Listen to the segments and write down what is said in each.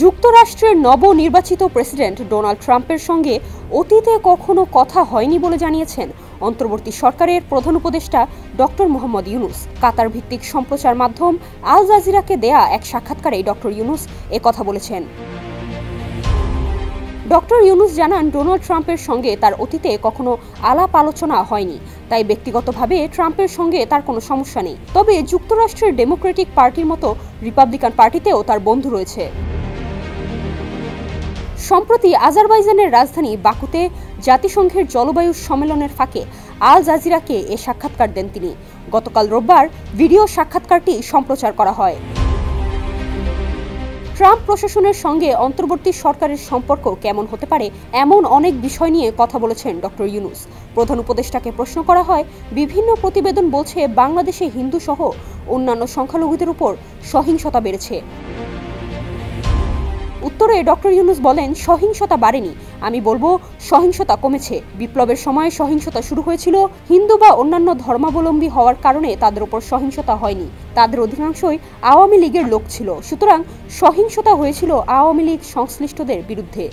যুক্তরাষ্ট্রের নবনির্বাচিত president Donald ট্রাম্পের সঙ্গে অতীতে কখনো কথা হয়নি বলে জানিয়েছেন অন্তর্বর্তী সরকারের প্রধান উপদেষ্টা ডক্টর মোহাম্মদ ইউনুস। কাতার ভিত্তিক সম্প্রচার মাধ্যম আল জাজিরাকে দেয়া এক সাক্ষাৎকারে ডক্টর ইউনুস একথা বলেছেন। ডক্টর ইউনুস জানান, ডোনাল্ড ট্রাম্পের সঙ্গে তার অতীতে কখনো আলাপ আলোচনা হয়নি, তাই ব্যক্তিগতভাবে ট্রাম্পের সঙ্গে তার কোনো সমস্যা নেই। তবে যুক্তরাষ্ট্রের ডেমোক্রেটিক পার্টির মতো রিপাবলিকান পার্টিতেও তার বন্ধু রয়েছে। সম্প্রতি আজারবাইজানের রাজধানী বাকুতে জাতিসংঘের জলবায়ু সম্মেলনের ফাঁকে আল জাজিরাকে এ সাক্ষাৎকার দেন তিনি। গতকাল রোববার ভিডিও সাক্ষাৎকারটি সম্প্রচার করা হয়। ট্রাম্প প্রশাসনের সঙ্গে অন্তর্বর্তী সরকারের সম্পর্ক কেমন হতে পারে, এমন অনেক বিষয় নিয়ে কথা বলেছেন ডক্টর ইউনুস। প্রধান উপদেষ্টাকে প্রশ্ন করা হয়, বিভিন্ন প্রতিবেদন বলছে বাংলাদেশে হিন্দু সহ অন্যান্য সংখ্যালঘুদের উপর সহিংসতা বেড়েছে। উত্তরে ডক্টর ইউনুস বলেন, সহিংসতা বাড়েনি, আমি বলবো সহিংসতা কমেছে। বিপ্লবের সময় সহিংসতা শুরু হয়েছিল হিন্দু বা অন্যান্য ধর্মাবলম্বী হওয়ার কারণে তাদের উপর সহিংসতা হয়নি। তাদের অধিকাংশই আওয়ামী লীগের লোক ছিল, সুতরাং সহিংসতা হয়েছিল আওয়ামী লীগ সংশ্লিষ্টদের বিরুদ্ধে।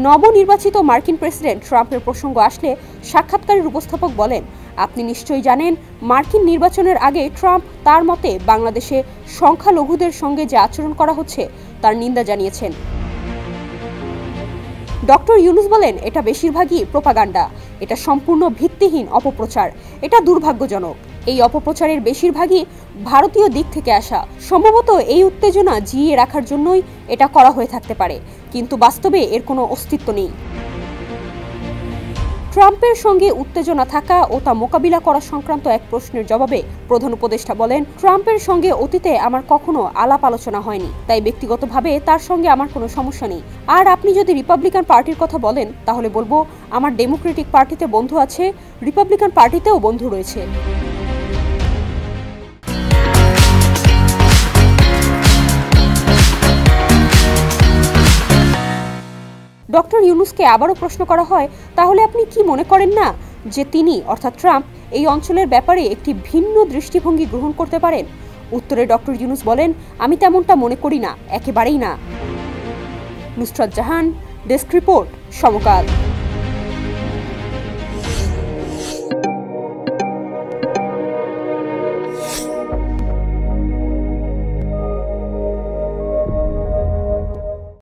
নবনির্বাচিত মার্কিন প্রেসিডেন্ট ট্রাম্পের প্রসঙ্গ আসলে সাক্ষাৎকারের উপস্থাপক বলেন, আপনি নিশ্চয়ই জানেন, মার্কিন নির্বাচনের আগে ট্রাম্প তার মতে বাংলাদেশে সংখ্যালঘুদের সঙ্গে যে আচরণ করা হচ্ছে তার নিন্দা জানিয়েছেন। ডক্টর ইউনুস বলেন, এটা বেশিরভাগই প্রোপাগান্ডা, এটা সম্পূর্ণ ভিত্তিহীন অপপ্রচার, এটা দুর্ভাগ্যজনক। এই অপপ্রচারের বেশিরভাগই ভারতীয় দিক থেকে আসা। সম্ভবত এই উত্তেজনা জিইয়ে রাখার জন্যই এটা করা হয়ে থাকতে পারে, কিন্তু বাস্তবে এর কোনো অস্তিত্ব নেই। ট্রাম্পের সঙ্গে উত্তেজনা থাকা ও তা মোকাবিলা করা সংক্রান্ত এক প্রশ্নের জবাবে প্রধান উপদেষ্টা বলেন, ট্রাম্পের সঙ্গে অতীতে আমার কখনো আলাপ আলোচনা হয়নি, তাই ব্যক্তিগতভাবে তার সঙ্গে আমার কোনো সমস্যা নেই। আর আপনি যদি রিপাবলিকান পার্টির কথা বলেন, তাহলে বলবো আমার ডেমোক্রেটিক পার্টিতে বন্ধু আছে, রিপাবলিকান পার্টিতেও বন্ধু রয়েছে। ডক্টর ইউনুসকে আবারও প্রশ্ন করা হয়, তাহলে আপনি কি মনে করেন না যে তিনি অর্থাৎ ট্রাম্প এই অঞ্চলের ব্যাপারে একটি ভিন্ন দৃষ্টিভঙ্গি গ্রহণ করতে পারেন? উত্তরে ডক্টর ইউনুস বলেন, আমি তেমনটা মনে করি না, একেবারেই না। নুসরাত জাহান, ডেস্ক রিপোর্ট, সমকাল।